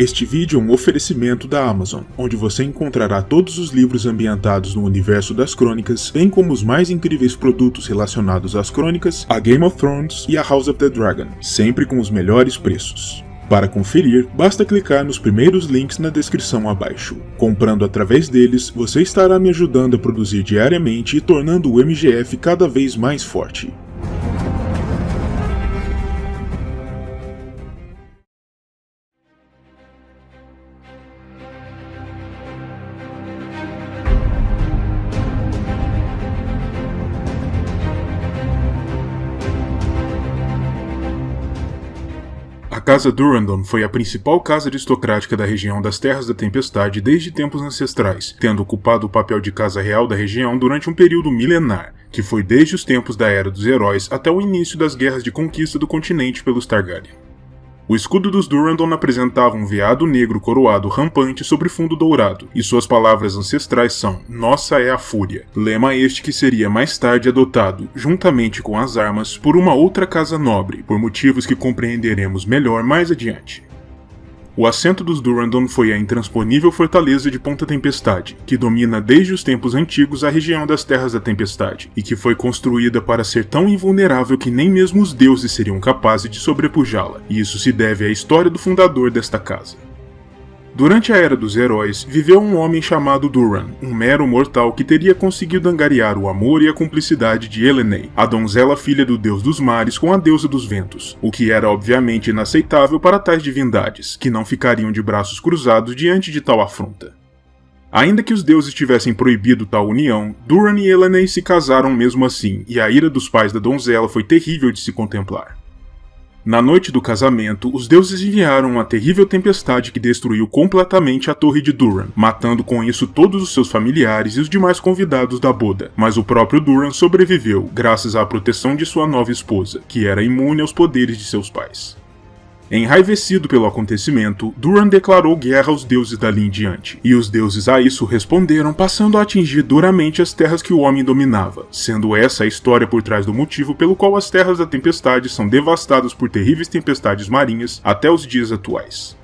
Este vídeo é um oferecimento da Amazon, onde você encontrará todos os livros ambientados no universo das crônicas, bem como os mais incríveis produtos relacionados às crônicas, a Game of Thrones e a House of the Dragon, sempre com os melhores preços. Para conferir, basta clicar nos primeiros links na descrição abaixo. Comprando através deles, você estará me ajudando a produzir diariamente e tornando o MGF cada vez mais forte. A Casa Durrandon foi a principal casa aristocrática da região das Terras da Tempestade desde tempos ancestrais, tendo ocupado o papel de casa real da região durante um período milenar, que foi desde os tempos da Era dos Heróis até o início das guerras de conquista do continente pelos Targaryen. O escudo dos Durrandon apresentava um veado negro coroado rampante sobre fundo dourado, e suas palavras ancestrais são "Nossa é a Fúria", lema este que seria mais tarde adotado, juntamente com as armas, por uma outra casa nobre, por motivos que compreenderemos melhor mais adiante. O assento dos Durrandon foi a intransponível Fortaleza de Ponta Tempestade, que domina desde os tempos antigos a região das Terras da Tempestade, e que foi construída para ser tão invulnerável que nem mesmo os deuses seriam capazes de sobrepujá-la, e isso se deve à história do fundador desta casa. Durante a Era dos Heróis, viveu um homem chamado Duran, um mero mortal que teria conseguido angariar o amor e a cumplicidade de Elenei, a donzela filha do deus dos mares com a deusa dos ventos, o que era obviamente inaceitável para tais divindades, que não ficariam de braços cruzados diante de tal afronta. Ainda que os deuses tivessem proibido tal união, Duran e Elenei se casaram mesmo assim, e a ira dos pais da donzela foi terrível de se contemplar. Na noite do casamento, os deuses enviaram uma terrível tempestade que destruiu completamente a torre de Duran, matando com isso todos os seus familiares e os demais convidados da boda, mas o próprio Duran sobreviveu, graças à proteção de sua nova esposa, que era imune aos poderes de seus pais. Enraivecido pelo acontecimento, Duran declarou guerra aos deuses dali em diante, e os deuses a isso responderam passando a atingir duramente as terras que o homem dominava, sendo essa a história por trás do motivo pelo qual as Terras da Tempestade são devastadas por terríveis tempestades marinhas até os dias atuais.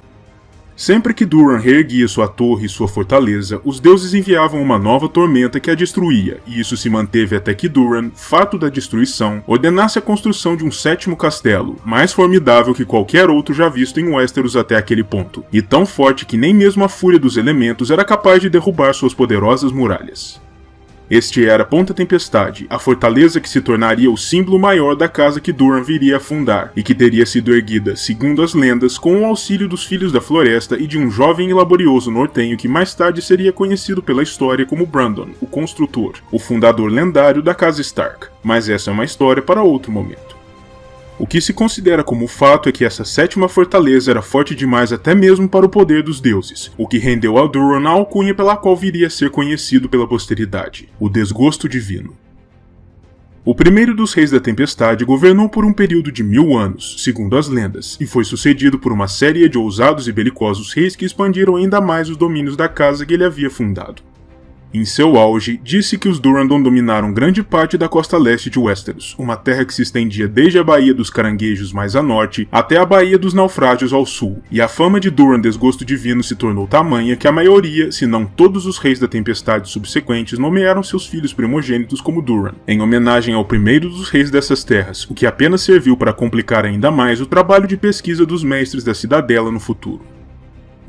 Sempre que Duran reerguia sua torre e sua fortaleza, os deuses enviavam uma nova tormenta que a destruía, e isso se manteve até que Duran, farto da destruição, ordenasse a construção de um sétimo castelo, mais formidável que qualquer outro já visto em Westeros até aquele ponto, e tão forte que nem mesmo a fúria dos elementos era capaz de derrubar suas poderosas muralhas. Este era Ponta Tempestade, a fortaleza que se tornaria o símbolo maior da casa que Duran viria a fundar, e que teria sido erguida, segundo as lendas, com o auxílio dos Filhos da Floresta e de um jovem e laborioso nortenho que mais tarde seria conhecido pela história como Brandon, o Construtor, o fundador lendário da Casa Stark, mas essa é uma história para outro momento. O que se considera como fato é que essa sétima fortaleza era forte demais até mesmo para o poder dos deuses, o que rendeu a Duran a alcunha pela qual viria a ser conhecido pela posteridade, o Desgosto Divino. O primeiro dos Reis da Tempestade governou por um período de 1000 anos, segundo as lendas, e foi sucedido por uma série de ousados e belicosos reis que expandiram ainda mais os domínios da casa que ele havia fundado. Em seu auge, disse que os Durrandon dominaram grande parte da costa leste de Westeros, uma terra que se estendia desde a Baía dos Caranguejos mais a norte até a Baía dos Naufrágios ao sul, e a fama de Duran Desgosto Divino se tornou tamanha que a maioria, se não todos os reis da tempestade subsequentes nomearam seus filhos primogênitos como Duran, em homenagem ao primeiro dos reis dessas terras, o que apenas serviu para complicar ainda mais o trabalho de pesquisa dos mestres da cidadela no futuro.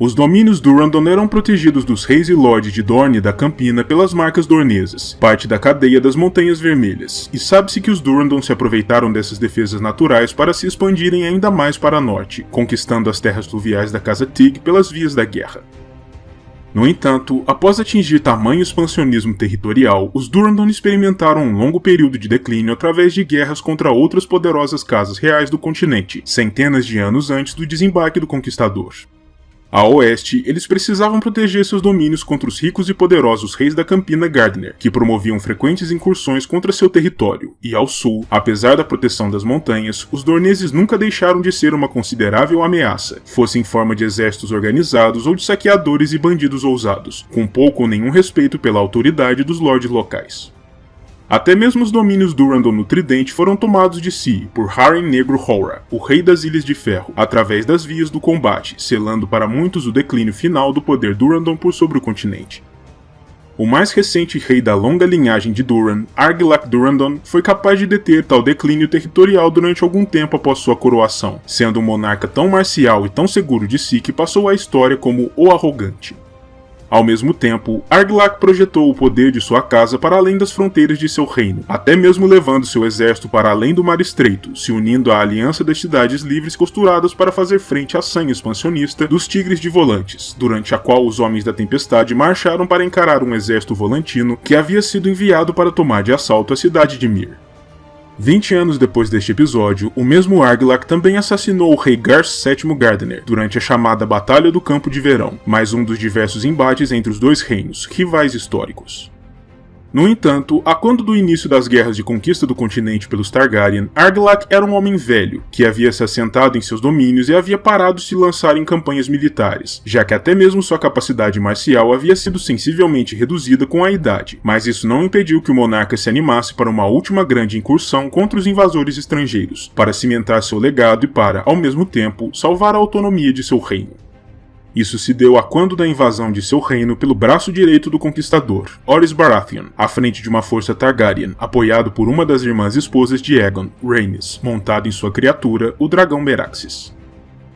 Os domínios Durrandon eram protegidos dos reis e lordes de Dorne e da Campina pelas marcas dornesas, parte da cadeia das Montanhas Vermelhas, e sabe-se que os Durrandon se aproveitaram dessas defesas naturais para se expandirem ainda mais para norte, conquistando as terras fluviais da Casa Tig pelas vias da guerra. No entanto, após atingir tamanho expansionismo territorial, os Durrandon experimentaram um longo período de declínio através de guerras contra outras poderosas casas reais do continente, centenas de anos antes do desembarque do Conquistador. A oeste, eles precisavam proteger seus domínios contra os ricos e poderosos reis da Campina Gardner, que promoviam frequentes incursões contra seu território, e ao sul, apesar da proteção das montanhas, os dorneses nunca deixaram de ser uma considerável ameaça, fosse em forma de exércitos organizados ou de saqueadores e bandidos ousados, com pouco ou nenhum respeito pela autoridade dos lordes locais. Até mesmo os domínios Durandon no Tridente foram tomados de si por Haren Negro Hora, o Rei das Ilhas de Ferro, através das vias do combate, selando para muitos o declínio final do poder Durandon por sobre o continente. O mais recente rei da longa linhagem de Duran, Argilac Durandon, foi capaz de deter tal declínio territorial durante algum tempo após sua coroação, sendo um monarca tão marcial e tão seguro de si que passou à história como o Arrogante. Ao mesmo tempo, Argilac projetou o poder de sua casa para além das fronteiras de seu reino, até mesmo levando seu exército para além do Mar Estreito, se unindo à aliança das cidades livres costuradas para fazer frente à sanha expansionista dos Tigres de Volantes, durante a qual os Homens da Tempestade marcharam para encarar um exército volantino que havia sido enviado para tomar de assalto a cidade de Mir. 20 anos depois deste episódio, o mesmo Argilac também assassinou o rei Garth VII Gardener durante a chamada Batalha do Campo de Verão, mais um dos diversos embates entre os dois reinos, rivais históricos. No entanto, a quando do início das guerras de conquista do continente pelos Targaryen, Argilac era um homem velho, que havia se assentado em seus domínios e havia parado de se lançar em campanhas militares, já que até mesmo sua capacidade marcial havia sido sensivelmente reduzida com a idade, mas isso não impediu que o monarca se animasse para uma última grande incursão contra os invasores estrangeiros, para cimentar seu legado e para, ao mesmo tempo, salvar a autonomia de seu reino. Isso se deu a quando da invasão de seu reino pelo braço direito do conquistador, Orys Baratheon, à frente de uma força Targaryen, apoiado por uma das irmãs esposas de Aegon, Rhaenys, montado em sua criatura, o dragão Meraxes.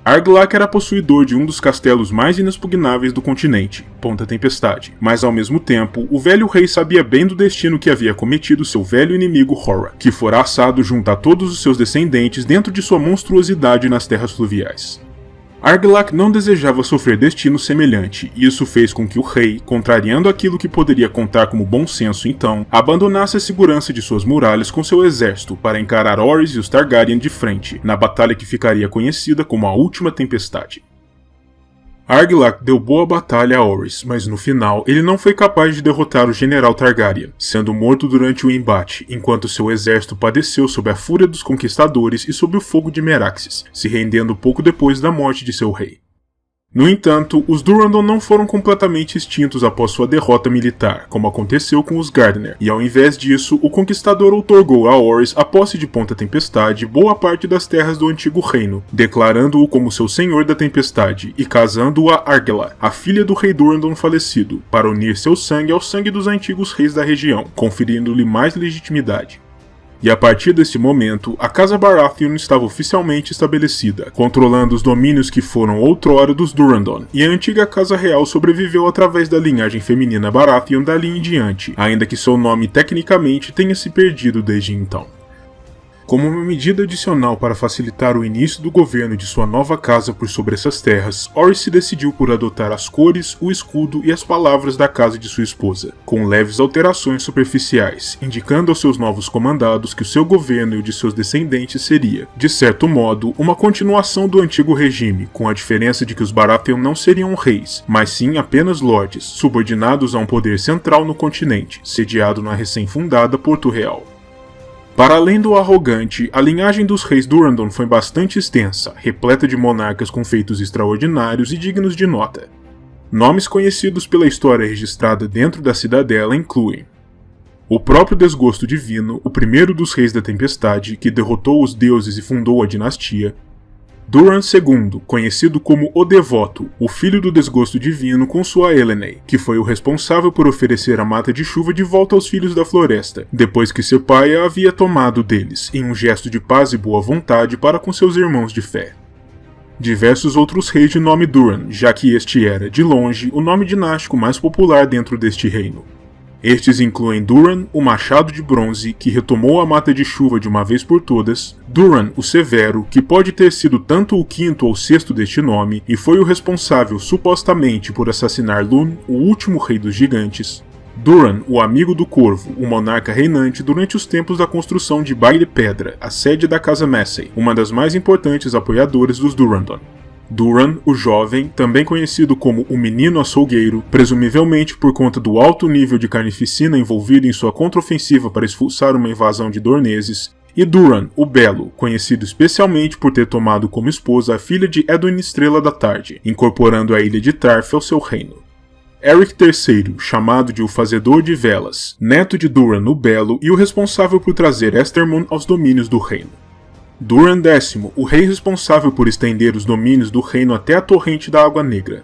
Argilac era possuidor de um dos castelos mais inexpugnáveis do continente, Ponta Tempestade, mas ao mesmo tempo, o velho rei sabia bem do destino que havia cometido seu velho inimigo Hora, que fora assado junto a todos os seus descendentes dentro de sua monstruosidade nas terras fluviais. Argilac não desejava sofrer destino semelhante, e isso fez com que o rei, contrariando aquilo que poderia contar como bom senso então, abandonasse a segurança de suas muralhas com seu exército para encarar Orys e os Targaryen de frente, na batalha que ficaria conhecida como a Última Tempestade. Argilac deu boa batalha a Orys, mas no final ele não foi capaz de derrotar o general Targaryen, sendo morto durante o embate, enquanto seu exército padeceu sob a fúria dos conquistadores e sob o fogo de Meraxes, se rendendo pouco depois da morte de seu rei. No entanto, os Durandon não foram completamente extintos após sua derrota militar, como aconteceu com os Gardener, e ao invés disso, o conquistador outorgou a Orys a posse de Ponta Tempestade boa parte das terras do antigo reino, declarando-o como seu senhor da tempestade e casando-o a Argela, a filha do rei Durandon falecido, para unir seu sangue ao sangue dos antigos reis da região, conferindo-lhe mais legitimidade. E a partir desse momento, a Casa Baratheon estava oficialmente estabelecida, controlando os domínios que foram outrora dos Durandon, e a antiga Casa Real sobreviveu através da linhagem feminina Baratheon dali em diante, ainda que seu nome tecnicamente tenha se perdido desde então. Como uma medida adicional para facilitar o início do governo de sua nova casa por sobre essas terras, Orys se decidiu por adotar as cores, o escudo e as palavras da casa de sua esposa, com leves alterações superficiais, indicando aos seus novos comandados que o seu governo e o de seus descendentes seria, de certo modo, uma continuação do antigo regime, com a diferença de que os Baratheon não seriam reis, mas sim apenas lordes, subordinados a um poder central no continente, sediado na recém-fundada Porto Real. Para além do Arrogante, a linhagem dos reis Durandon foi bastante extensa, repleta de monarcas com feitos extraordinários e dignos de nota. Nomes conhecidos pela história registrada dentro da cidadela incluem o próprio Desgosto Divino, o primeiro dos reis da Tempestade, que derrotou os deuses e fundou a dinastia, Duran II, conhecido como o Devoto, o filho do Desgosto Divino com sua Elenei, que foi o responsável por oferecer a Mata de Chuva de volta aos Filhos da Floresta, depois que seu pai a havia tomado deles, em um gesto de paz e boa vontade para com seus irmãos de fé. Diversos outros reis de nome Duran, já que este era, de longe, o nome dinástico mais popular dentro deste reino. Estes incluem Duran, o Machado de Bronze, que retomou a Mata de Chuva de uma vez por todas, Duran, o Severo, que pode ter sido tanto o quinto ou sexto deste nome, e foi o responsável supostamente por assassinar Lun, o último rei dos gigantes, Duran, o Amigo do Corvo, o monarca reinante durante os tempos da construção de Baile Pedra, a sede da Casa Massey, uma das mais importantes apoiadoras dos Durandon. Duran, o Jovem, também conhecido como o Menino Açougueiro, presumivelmente por conta do alto nível de carnificina envolvido em sua contraofensiva para expulsar uma invasão de Dorneses, e Duran, o Belo, conhecido especialmente por ter tomado como esposa a filha de Edwin Estrela da Tarde, incorporando a ilha de Tarth ao seu reino. Eric III, chamado de o Fazedor de Velas, neto de Duran o Belo e o responsável por trazer Estermon aos domínios do reino. Duran X, o rei responsável por estender os domínios do reino até a torrente da Água Negra.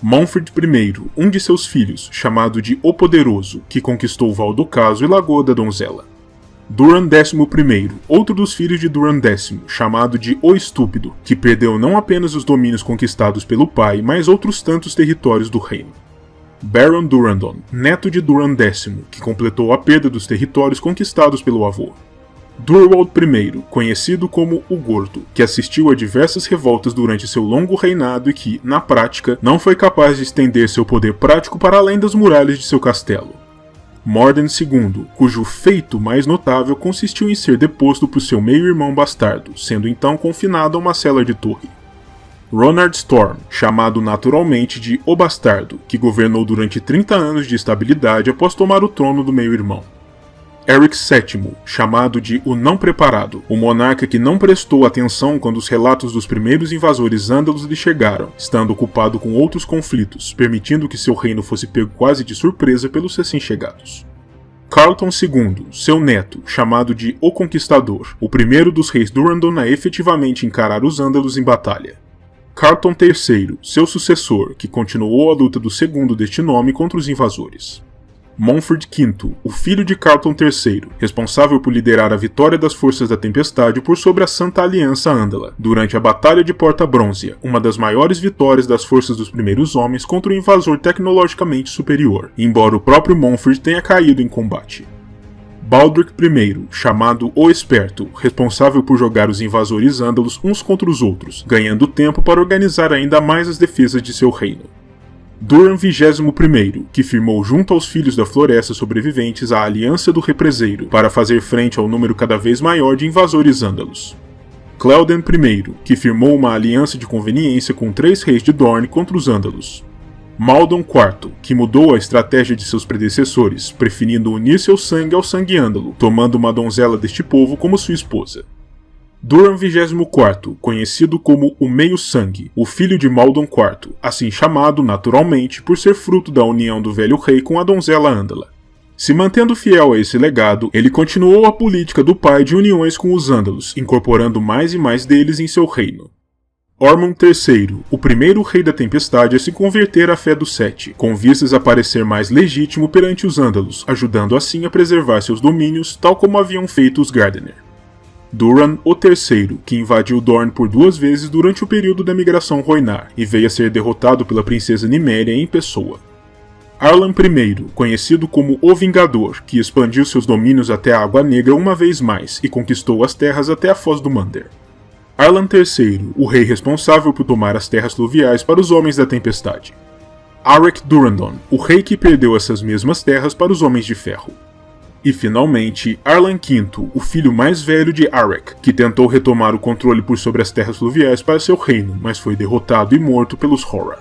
Monford I, um de seus filhos, chamado de O Poderoso, que conquistou Val do Caso e Lagoa da Donzela. Duran XI, outro dos filhos de Duran X, chamado de O Estúpido, que perdeu não apenas os domínios conquistados pelo pai, mas outros tantos territórios do reino. Baron Durrandon, neto de Duran X, que completou a perda dos territórios conquistados pelo avô. Durwald I, conhecido como o Gordo, que assistiu a diversas revoltas durante seu longo reinado e que, na prática, não foi capaz de estender seu poder prático para além das muralhas de seu castelo. Morden II, cujo feito mais notável consistiu em ser deposto por seu meio-irmão bastardo, sendo então confinado a uma cela de torre. Ronard Storm, chamado naturalmente de O Bastardo, que governou durante 30 anos de estabilidade após tomar o trono do meio-irmão. Eric VII, chamado de O Não Preparado, o monarca que não prestou atenção quando os relatos dos primeiros invasores ândalos lhe chegaram, estando ocupado com outros conflitos, permitindo que seu reino fosse pego quase de surpresa pelos recém-chegados. Carlton II, seu neto, chamado de O Conquistador, o primeiro dos reis Durrandon a efetivamente encarar os ândalos em batalha. Carlton III, seu sucessor, que continuou a luta do segundo deste nome contra os invasores. Monford V, o filho de Carlton III, responsável por liderar a vitória das Forças da Tempestade por sobre a Santa Aliança Ândala, durante a Batalha de Porta Bronzea, uma das maiores vitórias das forças dos primeiros homens contra o invasor tecnologicamente superior, embora o próprio Monford tenha caído em combate. Baldric I, chamado O Esperto, responsável por jogar os invasores ândalos uns contra os outros, ganhando tempo para organizar ainda mais as defesas de seu reino. Duran XXI, que firmou junto aos Filhos da Floresta sobreviventes a Aliança do Represeiro para fazer frente ao número cada vez maior de invasores ândalos. Clelden I, que firmou uma aliança de conveniência com 3 reis de Dorne contra os ândalos. Maldon IV, que mudou a estratégia de seus predecessores, preferindo unir seu sangue ao sangue ândalo, tomando uma donzela deste povo como sua esposa. Duran XXIV, conhecido como o Meio-Sangue, o filho de Maldon IV, assim chamado naturalmente por ser fruto da união do velho rei com a donzela Ândala. Se mantendo fiel a esse legado, ele continuou a política do pai de uniões com os ândalos, incorporando mais e mais deles em seu reino. Ormond III, o primeiro rei da Tempestade a se converter à fé dos Sete, com vistas a parecer mais legítimo perante os ândalos, ajudando assim a preservar seus domínios, tal como haviam feito os Gardener. Duran o III, que invadiu Dorne por 2 vezes durante o período da migração Rhoynar, e veio a ser derrotado pela princesa Nymeria em pessoa. Arlan I, conhecido como o Vingador, que expandiu seus domínios até a Água Negra uma vez mais e conquistou as terras até a Foz do Mander. Arlan III, o rei responsável por tomar as terras fluviais para os Homens da Tempestade. Arek Durrandon, o rei que perdeu essas mesmas terras para os Homens de Ferro. E finalmente, Arlan V, o filho mais velho de Arek, que tentou retomar o controle por sobre as terras fluviais para seu reino, mas foi derrotado e morto pelos Horra.